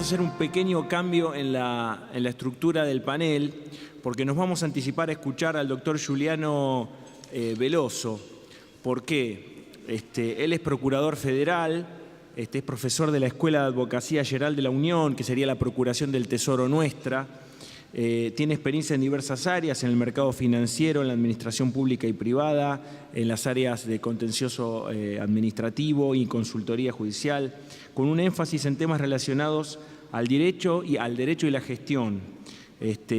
hacer un pequeño cambio en la estructura del panel, porque nos vamos a anticipar a escuchar al doctor Giuliano Veloso. ¿Por qué? Él es procurador federal, es profesor de la Escuela de Advocacia General de la Unión, que sería la Procuración del Tesoro nuestra. Tiene experiencia en diversas áreas, en el mercado financiero, en la administración pública y privada, en las áreas de contencioso administrativo y consultoría judicial, con un énfasis en temas relacionados al derecho y la gestión.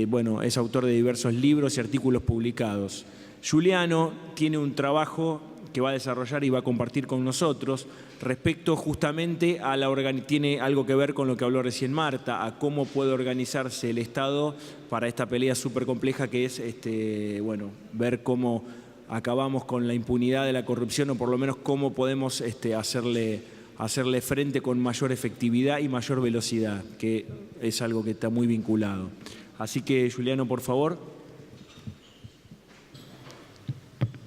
Bueno, es autor de diversos libros y artículos publicados. Giuliano tiene un trabajo que va a desarrollar y va a compartir con nosotros respecto justamente a tiene algo que ver con lo que habló recién Marta, a cómo puede organizarse el Estado para esta pelea súper compleja que es bueno, ver cómo acabamos con la impunidad de la corrupción, o por lo menos cómo podemos hacerle frente con mayor efectividad y mayor velocidad, que es algo que está muy vinculado. Así que, Giuliano, por favor.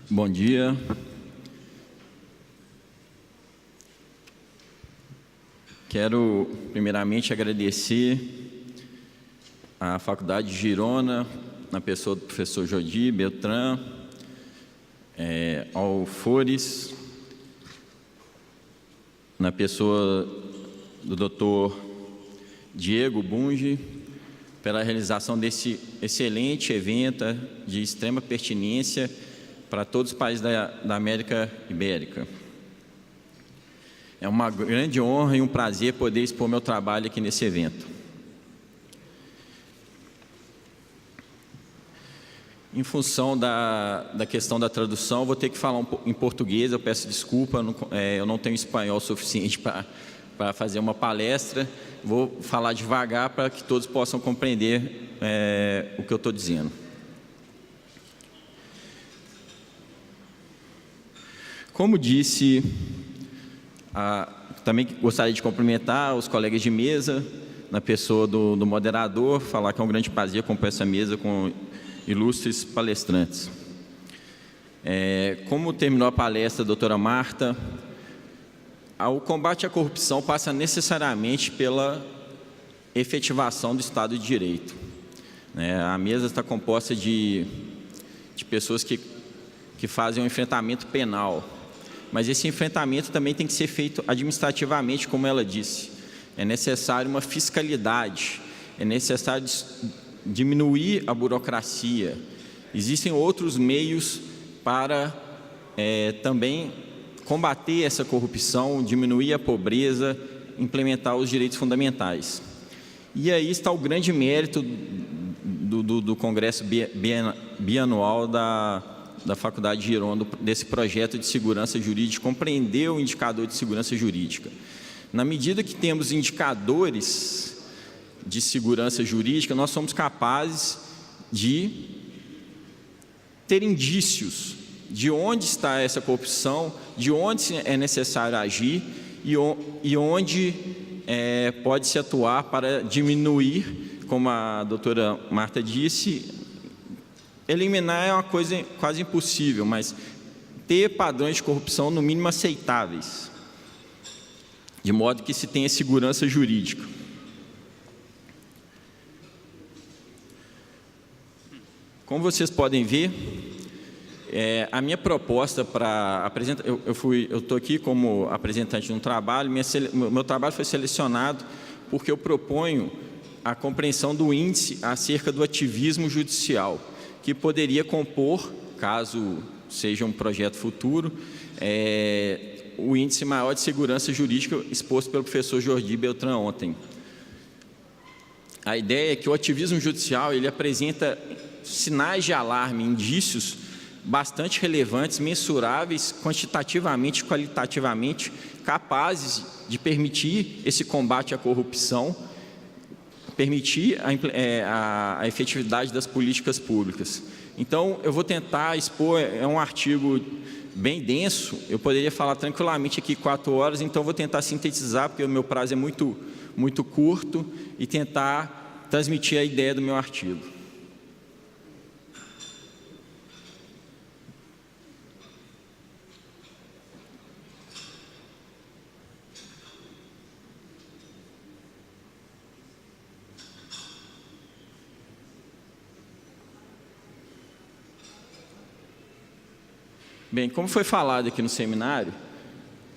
Bom dia. Quero, primeiramente, agradecer à Faculdade de Girona, na pessoa do professor Jordi Beltrán, ao Fores, na pessoa do doutor Diego Bunge, pela realização desse excelente evento de extrema pertinência para todos os países da América Ibérica. É uma grande honra e um prazer poder expor meu trabalho aqui nesse evento. Em função da questão da tradução, vou ter que falar em português, eu peço desculpa, eu não tenho espanhol suficiente para fazer uma palestra. Vou falar devagar para que todos possam compreender o que eu estou dizendo. Como disse, também gostaria de cumprimentar os colegas de mesa, na pessoa do moderador, falar que é um grande prazer compor essa mesa com ilustres palestrantes. Como terminou a palestra a doutora Marta, o combate à corrupção passa necessariamente pela efetivação do Estado de Direito. A mesa está composta de pessoas que fazem um enfrentamento penal, mas esse enfrentamento também tem que ser feito administrativamente, como ela disse. É necessário uma fiscalidade, é necessário diminuir a burocracia. Existem outros meios para também combater essa corrupção, diminuir a pobreza, implementar os direitos fundamentais. E aí está o grande mérito do Congresso Bianual da Faculdade de Girona, desse projeto de segurança jurídica, compreender o indicador de segurança jurídica. Na medida que temos indicadores de segurança jurídica, nós somos capazes de ter indícios de onde está essa corrupção, de onde é necessário agir e onde pode-se atuar para diminuir, como a doutora Marta disse. Eliminar é uma coisa quase impossível, mas ter padrões de corrupção no mínimo aceitáveis, de modo que se tenha segurança jurídica. Como vocês podem ver, a minha proposta para apresentar, eu estou aqui como apresentante de um trabalho, meu trabalho foi selecionado porque eu proponho a compreensão do índice acerca do ativismo judicial, que poderia compor, caso seja um projeto futuro, o índice maior de segurança jurídica exposto pelo professor Jordi Beltrán ontem. A ideia é que o ativismo judicial ele apresenta sinais de alarme, indícios bastante relevantes, mensuráveis, quantitativamente e qualitativamente, capazes de permitir esse combate à corrupção, permitir a efetividade das políticas públicas. Então, eu vou tentar expor, é um artigo bem denso, eu poderia falar tranquilamente aqui 4 horas, então vou tentar sintetizar, porque o meu prazo é muito curto, e tentar transmitir a ideia do meu artigo. Bem, como foi falado aqui no seminário,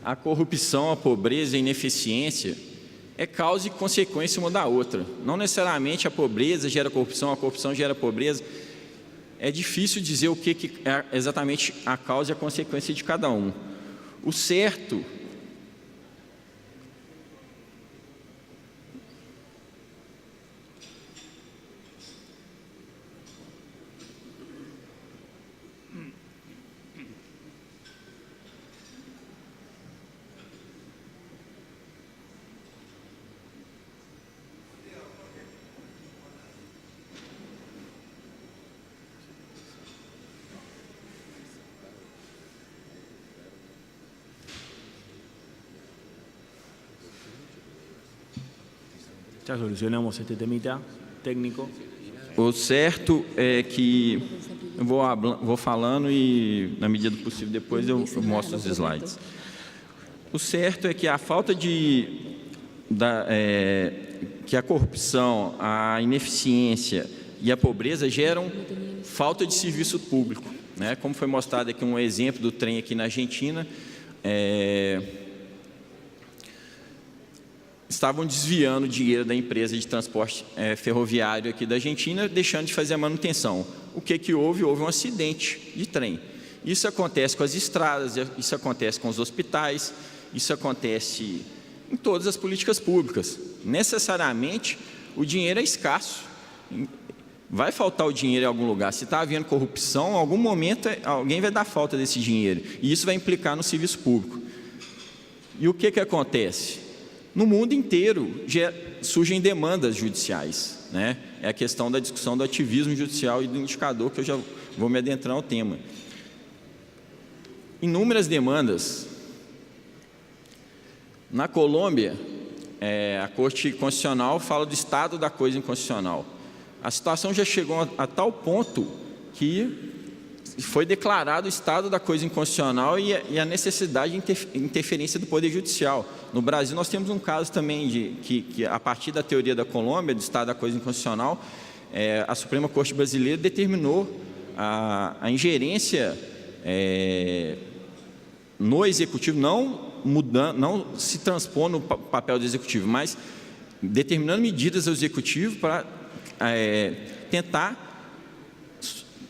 a corrupção, a pobreza e a ineficiência é causa e consequência uma da outra. Não necessariamente a pobreza gera corrupção, a corrupção gera pobreza. É difícil dizer o que é exatamente a causa e a consequência de cada um. O certo Ya solucionamos este temita técnico. O certo é que eu vou falando e, na medida do possível, depois eu mostro os slides. O certo é que a falta que a corrupção, a ineficiência e a pobreza geram falta de serviço público, né? Como foi mostrado aqui um exemplo do trem aqui na Argentina, estavam desviando dinheiro da empresa de transporte ferroviário aqui da Argentina, deixando de fazer a manutenção. O que houve? Houve um acidente de trem. Isso acontece com as estradas, isso acontece com os hospitais, isso acontece em todas as políticas públicas. Necessariamente, o dinheiro é escasso. Vai faltar o dinheiro em algum lugar. Se está havendo corrupção, em algum momento alguém vai dar falta desse dinheiro. E isso vai implicar no serviço público. E o que acontece? No mundo inteiro surgem demandas judiciais, né? É a questão da discussão do ativismo judicial e do indicador, que eu já vou me adentrar ao tema. Inúmeras demandas. Na Colômbia, a Corte Constitucional fala do estado da coisa inconstitucional. A situação já chegou a tal ponto que foi declarado o estado da coisa inconstitucional e a necessidade de interferência do Poder Judicial. No Brasil, nós temos um caso também que a partir da teoria da Colômbia, do estado da coisa inconstitucional, a Suprema Corte Brasileira determinou a ingerência no Executivo, não se transpor no papel do Executivo, mas determinando medidas ao Executivo para tentar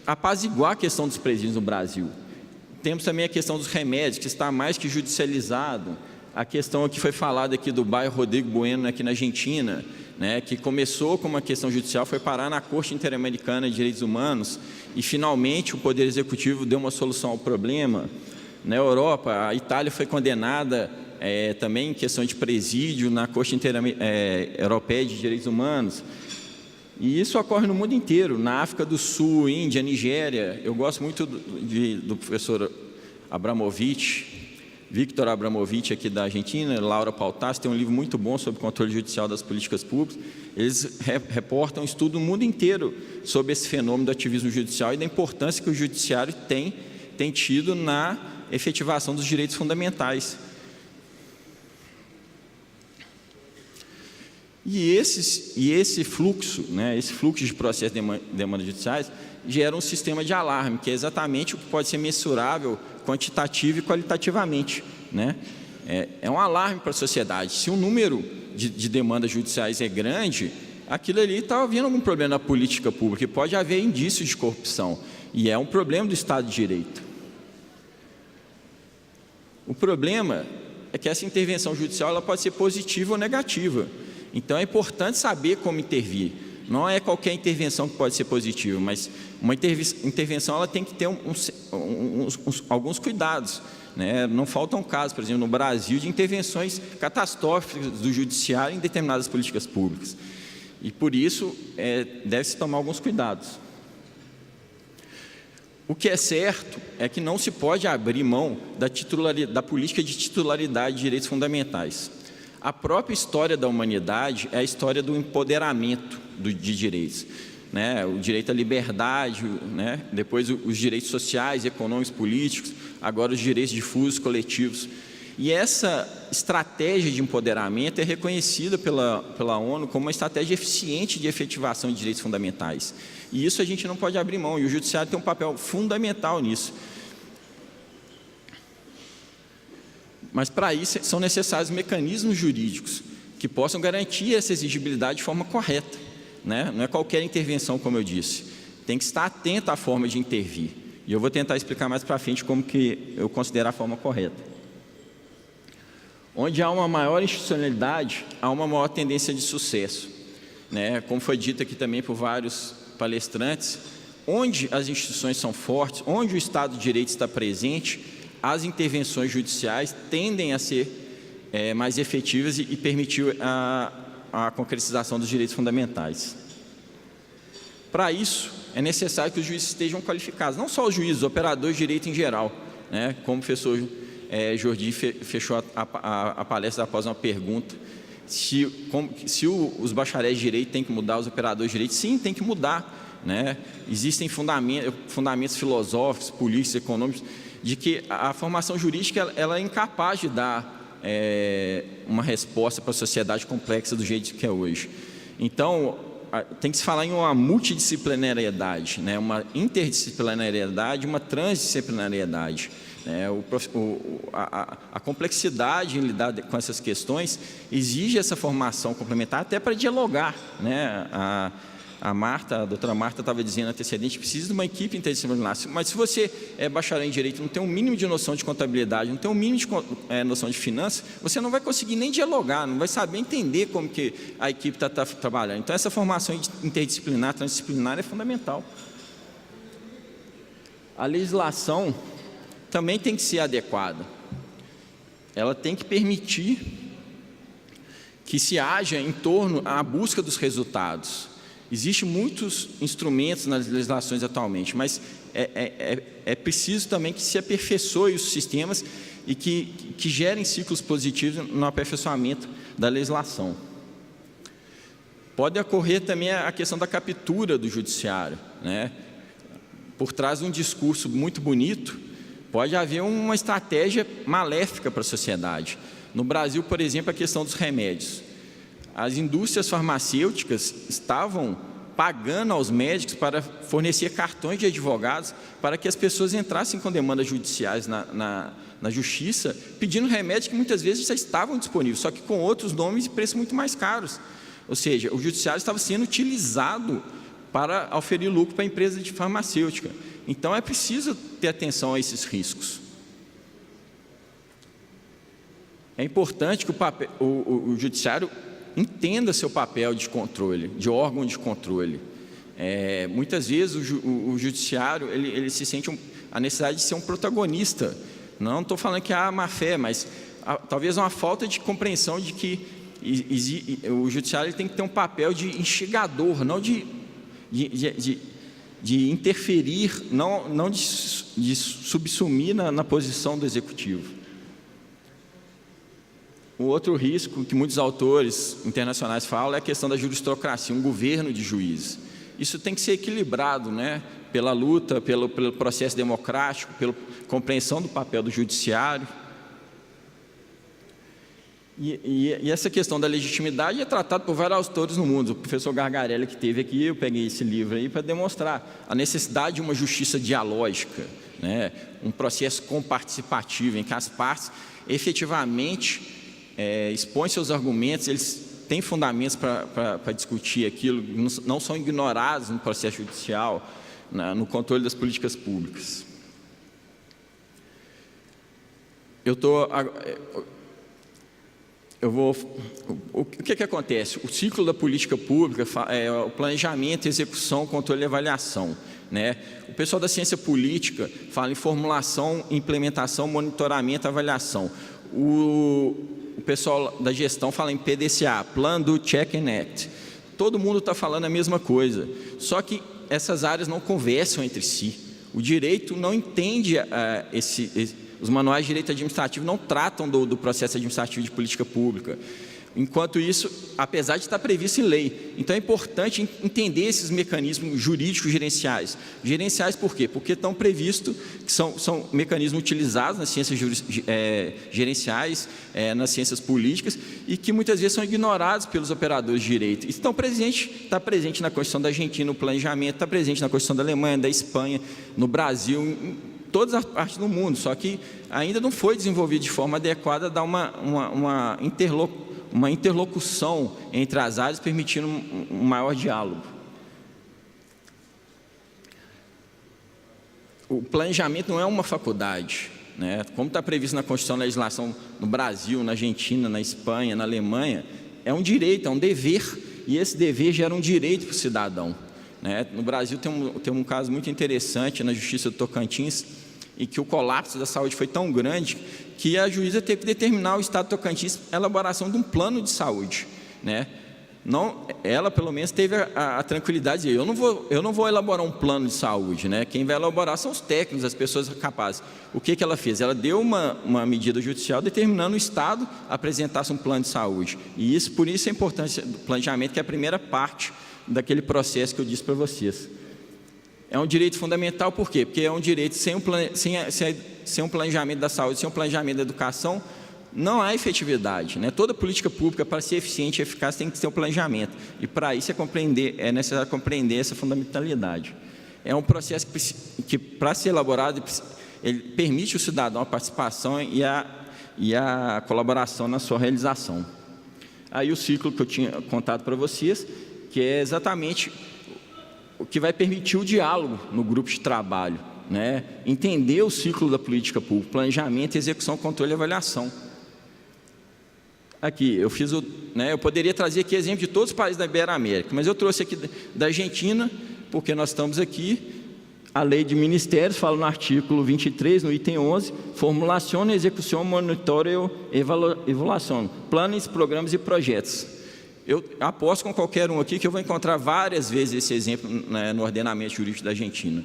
apaziguar a questão dos presídios no Brasil. Temos também a questão dos remédios, que está mais que judicializado. A questão que foi falada aqui do bairro Rodrigo Bueno, aqui na Argentina, né, que começou como uma questão judicial, foi parar na Corte Interamericana de Direitos Humanos e, finalmente, o Poder Executivo deu uma solução ao problema. Na Europa, a Itália foi condenada também em questão de presídio na Corte Europeia de Direitos Humanos. E isso ocorre no mundo inteiro, na África do Sul, Índia, Nigéria. Eu gosto muito do professor Victor Abramovich, aqui da Argentina, Laura Pautassi, tem um livro muito bom sobre controle judicial das políticas públicas. Eles reportam um estudo no mundo inteiro sobre esse fenômeno do ativismo judicial e da importância que o judiciário tem tido na efetivação dos direitos fundamentais. E esse fluxo, né, esse fluxo de processos de demandas judiciais gera um sistema de alarme, que é exatamente o que pode ser mensurável quantitativo e qualitativamente, né? É um alarme para a sociedade. Se o número de demandas judiciais é grande, aquilo ali está havendo algum problema na política pública e pode haver indícios de corrupção. E é um problema do Estado de Direito. O problema é que essa intervenção judicial ela pode ser positiva ou negativa. Então, é importante saber como intervir. Não é qualquer intervenção que pode ser positiva, mas uma intervenção ela tem que ter alguns cuidados, né? Não faltam casos, por exemplo, no Brasil, de intervenções catastróficas do judiciário em determinadas políticas públicas. E, por isso, deve-se tomar alguns cuidados. O que é certo é que não se pode abrir mão da política de titularidade de direitos fundamentais. A própria história da humanidade é a história do empoderamento de direitos, né? O direito à liberdade, né? Depois os direitos sociais, econômicos, políticos, agora os direitos difusos, coletivos. E essa estratégia de empoderamento é reconhecida pela ONU como uma estratégia eficiente de efetivação de direitos fundamentais. E isso a gente não pode abrir mão, e o Judiciário tem um papel fundamental nisso. Mas, para isso, são necessários mecanismos jurídicos que possam garantir essa exigibilidade de forma correta, né? Não é qualquer intervenção, como eu disse. Tem que estar atento à forma de intervir. E eu vou tentar explicar mais para frente como que eu considero a forma correta. Onde há uma maior institucionalidade, há uma maior tendência de sucesso, né? Como foi dito aqui também por vários palestrantes, onde as instituições são fortes, onde o Estado de Direito está presente, as intervenções judiciais tendem a ser mais efetivas e permitir a concretização dos direitos fundamentais. Para isso, é necessário que os juízes estejam qualificados, não só os juízes, os operadores de direito em geral, né? Como o professor Jordi fechou a palestra após uma pergunta, se os bacharéis de direito têm que mudar, os operadores de direito, sim, tem que mudar, né? Existem fundamentos filosóficos, políticos, econômicos, de que a formação jurídica ela é incapaz de dar uma resposta para a sociedade complexa do jeito que é hoje. Então, tem que se falar em uma multidisciplinariedade, né? Uma interdisciplinariedade, uma transdisciplinariedade. A complexidade em lidar com essas questões exige essa formação complementar até para dialogar, né? A doutora Marta estava dizendo antecedente, precisa de uma equipe interdisciplinar, mas se você é bacharel em Direito, não tem um mínimo de noção de contabilidade, não tem um mínimo de noção de finanças, você não vai conseguir nem dialogar, não vai saber entender como que a equipe está trabalhando. Então, essa formação interdisciplinar, transdisciplinar é fundamental. A legislação também tem que ser adequada. Ela tem que permitir que se haja em torno à busca dos resultados. Existem muitos instrumentos nas legislações atualmente, mas é preciso também que se aperfeiçoe os sistemas e que gerem ciclos positivos no aperfeiçoamento da legislação. Pode ocorrer também a questão da captura do judiciário, né? Por trás de um discurso muito bonito, pode haver uma estratégia maléfica para a sociedade. No Brasil, por exemplo, a questão dos remédios. As indústrias farmacêuticas estavam pagando aos médicos para fornecer cartões de advogados para que as pessoas entrassem com demandas judiciais na justiça, pedindo remédios que muitas vezes já estavam disponíveis, só que com outros nomes e preços muito mais caros. Ou seja, o judiciário estava sendo utilizado para oferir lucro para a empresa de farmacêutica. Então, é preciso ter atenção a esses riscos. É importante que o judiciário entenda seu papel de controle, de órgão de controle. Muitas vezes o judiciário ele se sente a necessidade de ser um protagonista. Não estou falando que há má fé, mas talvez uma falta de compreensão de que o judiciário tem que ter um papel de instigador, não de interferir, não de subsumir na posição do executivo. O outro risco que muitos autores internacionais falam é a questão da juristocracia, um governo de juízes. Isso tem que ser equilibrado, né? Pela luta, pelo processo democrático, pela compreensão do papel do judiciário. E essa questão da legitimidade é tratada por vários autores no mundo. O professor Gargarella, que esteve aqui, eu peguei esse livro aí para demonstrar a necessidade de uma justiça dialógica, né? Um processo comparticipativo, em que as partes efetivamente expõem seus argumentos, eles têm fundamentos para discutir aquilo, não são ignorados no processo judicial, no controle das políticas públicas. O que acontece? O ciclo da política pública é o planejamento, execução, controle e avaliação, né? O pessoal da ciência política fala em formulação, implementação, monitoramento, avaliação. O pessoal da gestão fala em PDCA, Plan, Do, Check and Act. Todo mundo está falando a mesma coisa, só que essas áreas não conversam entre si. O direito não entende os manuais de direito administrativo não tratam do processo administrativo de política pública. Enquanto isso, apesar de estar previsto em lei. Então, é importante entender esses mecanismos jurídicos gerenciais. Gerenciais por quê? Porque estão previstos, que são mecanismos utilizados nas ciências gerenciais, nas ciências políticas, e que muitas vezes são ignorados pelos operadores de direito. Está presente na Constituição da Argentina, no planejamento, está presente na Constituição da Alemanha, da Espanha, no Brasil, em todas as partes do mundo, só que ainda não foi desenvolvido de forma adequada, dar uma interlocução entre as áreas, permitindo um maior diálogo. O planejamento não é uma faculdade, né? Como está previsto na Constituição, na legislação no Brasil, na Argentina, na Espanha, na Alemanha, é um direito, é um dever, e esse dever gera um direito para o cidadão, né? No Brasil tem um caso muito interessante na Justiça do Tocantins, em que o colapso da saúde foi tão grande que a juíza teve que determinar o Estado do Tocantins a elaboração de um plano de saúde, né? Não, ela pelo menos teve a tranquilidade de dizer, eu não vou elaborar um plano de saúde, né? Quem vai elaborar são os técnicos, as pessoas capazes. O que ela fez? Ela deu uma medida judicial determinando o Estado apresentasse um plano de saúde. E por isso a importância do planejamento, que é a primeira parte daquele processo que eu disse para vocês. É um direito fundamental, por quê? Porque é um direito sem um planejamento da saúde, sem um planejamento da educação, não há efetividade, né? Toda política pública, para ser eficiente e eficaz, tem que ter um planejamento. E para isso é necessário compreender essa fundamentalidade. É um processo que para ser elaborado, ele permite ao cidadão a participação e a colaboração na sua realização. Aí o ciclo que eu tinha contado para vocês, que é exatamente o que vai permitir o diálogo no grupo de trabalho, né? Entender o ciclo da política pública, planejamento, execução, controle e avaliação. Aqui, eu poderia trazer aqui exemplo de todos os países da Ibero-América, mas eu trouxe aqui da Argentina, porque nós estamos aqui, a lei de ministérios fala no artigo 23, no item 11, formulação, execução, monitorio, evaluação, planos, programas e projetos. Eu aposto com qualquer um aqui que eu vou encontrar várias vezes esse exemplo, né, no ordenamento jurídico da Argentina.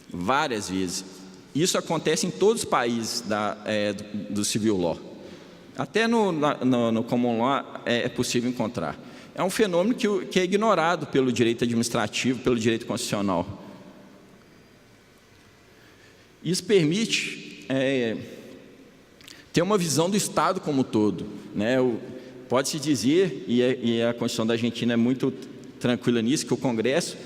Várias vezes. Isso acontece em todos os países do civil law. Até no common law é possível encontrar. É um fenômeno que é ignorado pelo direito administrativo, pelo direito constitucional. Isso permite ter uma visão do Estado como um todo, né? Pode-se dizer, e a Constituição da Argentina é muito tranquila nisso, que o Congresso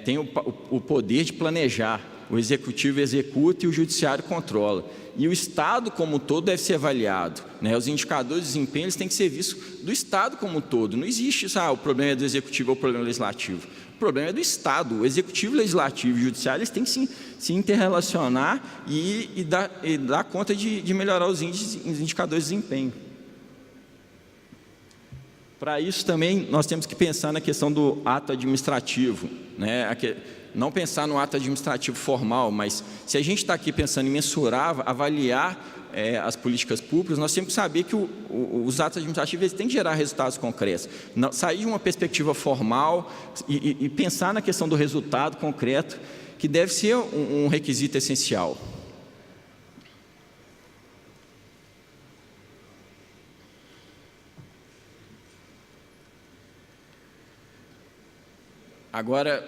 tem o poder de planejar, o Executivo executa e o Judiciário controla. E o Estado como um todo deve ser avaliado, né? Os indicadores de desempenho eles têm que ser vistos do Estado como um todo. Não existe isso, o problema é do Executivo ou o problema legislativo. O problema é do Estado. O Executivo, Legislativo e Judiciário eles têm que se interrelacionar e dar conta de melhorar os indicadores de desempenho. Para isso também nós temos que pensar na questão do ato administrativo, né? Não pensar no ato administrativo formal, mas se a gente está aqui pensando em mensurar, avaliar as políticas públicas, nós temos que saber que os atos administrativos eles têm que gerar resultados concretos. Não, sair de uma perspectiva formal e pensar na questão do resultado concreto, que deve ser um requisito essencial. Agora,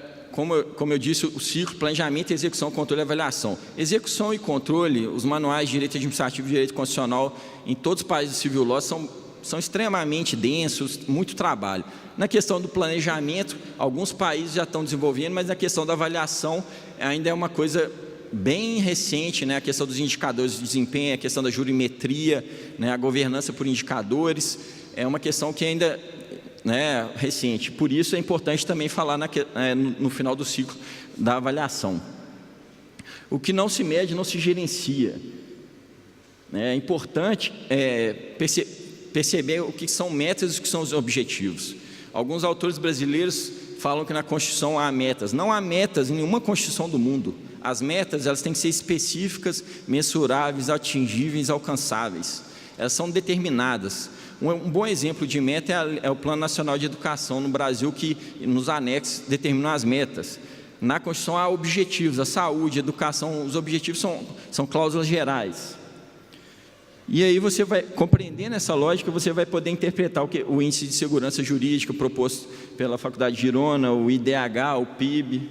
como eu disse, o ciclo, planejamento, execução, controle e avaliação. Execução e controle, os manuais de direito administrativo e direito constitucional em todos os países do civil law são extremamente densos, muito trabalho. Na questão do planejamento, alguns países já estão desenvolvendo, mas na questão da avaliação ainda é uma coisa bem recente, né? A questão dos indicadores de desempenho, a questão da jurimetria, né? A governança por indicadores, é uma questão que ainda recente. Por isso é importante também falar no final do ciclo da avaliação. O que não se mede não se gerencia. É importante perceber o que são metas e o que são os objetivos. Alguns autores brasileiros falam que na Constituição há metas. Não há metas em nenhuma Constituição do mundo. As metas elas têm que ser específicas, mensuráveis, atingíveis, alcançáveis. Elas são determinadas. Um bom exemplo de meta é o Plano Nacional de Educação no Brasil, que nos anexos determina as metas. Na Constituição há objetivos, a saúde, a educação, os objetivos são cláusulas gerais. E aí você vai, compreendendo essa lógica, você vai poder interpretar o índice de segurança jurídica proposto pela Faculdade de Girona, o IDH, o PIB,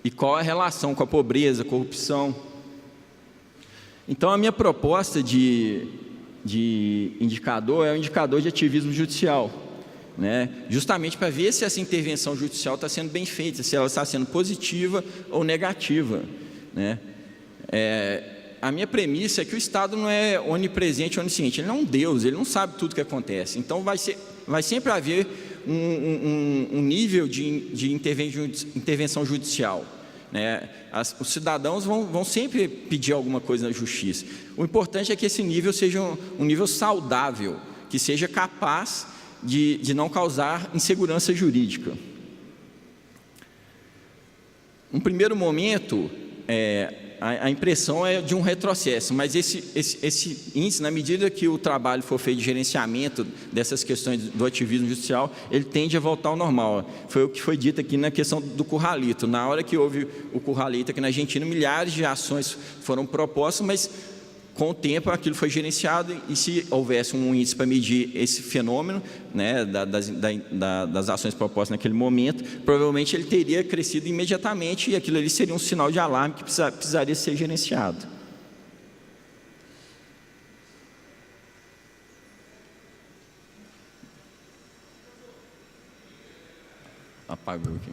e qual a relação com a pobreza, corrupção. Então, a minha proposta de indicador é o indicador de ativismo judicial, né? Justamente para ver se essa intervenção judicial está sendo bem feita, se ela está sendo positiva ou negativa. né? A minha premissa é que o Estado não é onipresente, onisciente, ele não é um Deus, ele não sabe tudo o que acontece. Então vai sempre haver um nível de intervenção judicial, né? Os cidadãos vão sempre pedir alguma coisa na justiça. O importante é que esse nível seja um nível saudável, que seja capaz de não causar insegurança jurídica. No primeiro momento, a impressão é de um retrocesso, mas esse índice, na medida que o trabalho for feito de gerenciamento dessas questões do ativismo judicial, ele tende a voltar ao normal. Foi o que foi dito aqui na questão do curralito. Na hora que houve o curralito aqui na Argentina, milhares de ações foram propostas, mas com o tempo aquilo foi gerenciado, e se houvesse um índice para medir esse fenômeno, né, das ações propostas naquele momento, provavelmente ele teria crescido imediatamente, e aquilo ali seria um sinal de alarme que precisaria ser gerenciado. Apagou aqui.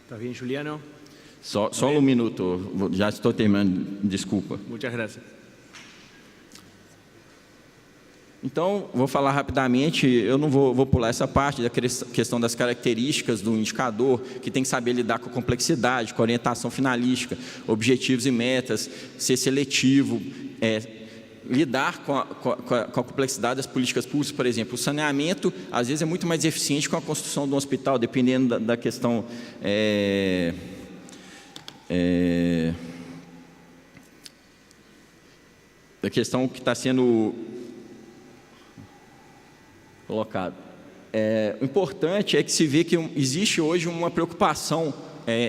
¿Estás bien, Juliano? Só um minuto, já estou terminando, desculpa. Muchas gracias. Então, vou falar rapidamente, eu não vou pular essa parte da questão das características do indicador, que tem que saber lidar com a complexidade, com a orientação finalística, objetivos e metas, ser seletivo, lidar com a complexidade das políticas públicas. Por exemplo, o saneamento, às vezes, é muito mais eficiente com a construção de um hospital, dependendo da questão que está sendo colocado. O importante é que se vê que existe hoje uma preocupação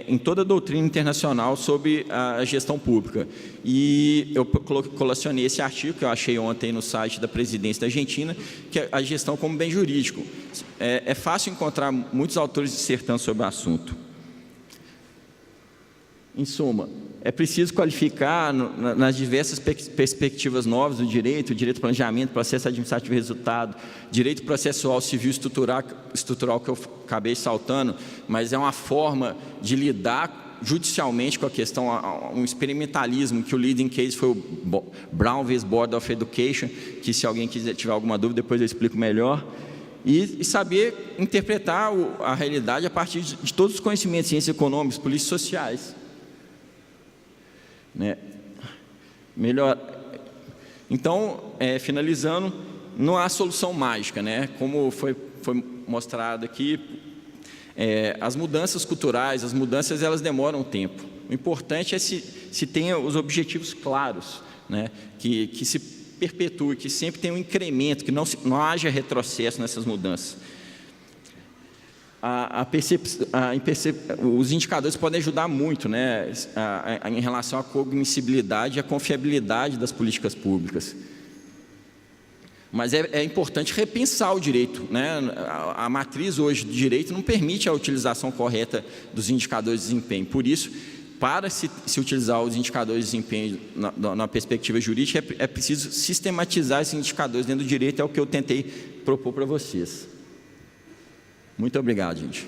em toda a doutrina internacional sobre a gestão pública. E eu colacionei esse artigo que eu achei ontem no site da presidência da Argentina, que é a gestão como bem jurídico. É fácil encontrar muitos autores dissertando sobre o assunto. Em suma, é preciso qualificar nas diversas perspectivas novas do direito de planejamento, processo administrativo e resultado, direito processual civil estrutural que eu acabei saltando, mas é uma forma de lidar judicialmente com a questão, um experimentalismo, que o leading case foi o Brown vs. Board of Education, que se alguém tiver alguma dúvida, depois eu explico melhor. E saber interpretar a realidade a partir de todos os conhecimentos, ciências econômicas, políticas sociais. Né? Melhor. Então, finalizando, não há solução mágica, né? Como foi mostrado aqui, as mudanças culturais, as mudanças, elas demoram tempo. O importante é se tenha os objetivos claros, né? Que se perpetue, que sempre tenha um incremento, que não haja retrocesso nessas mudanças. Os indicadores podem ajudar muito, né, em relação à cognoscibilidade e à confiabilidade das políticas públicas. Mas é importante repensar o direito, né? A matriz hoje do direito não permite a utilização correta dos indicadores de desempenho. Por isso, para se utilizar os indicadores de desempenho na perspectiva jurídica, é preciso sistematizar esses indicadores dentro do direito, é o que eu tentei propor para vocês. Muito obrigado, gente.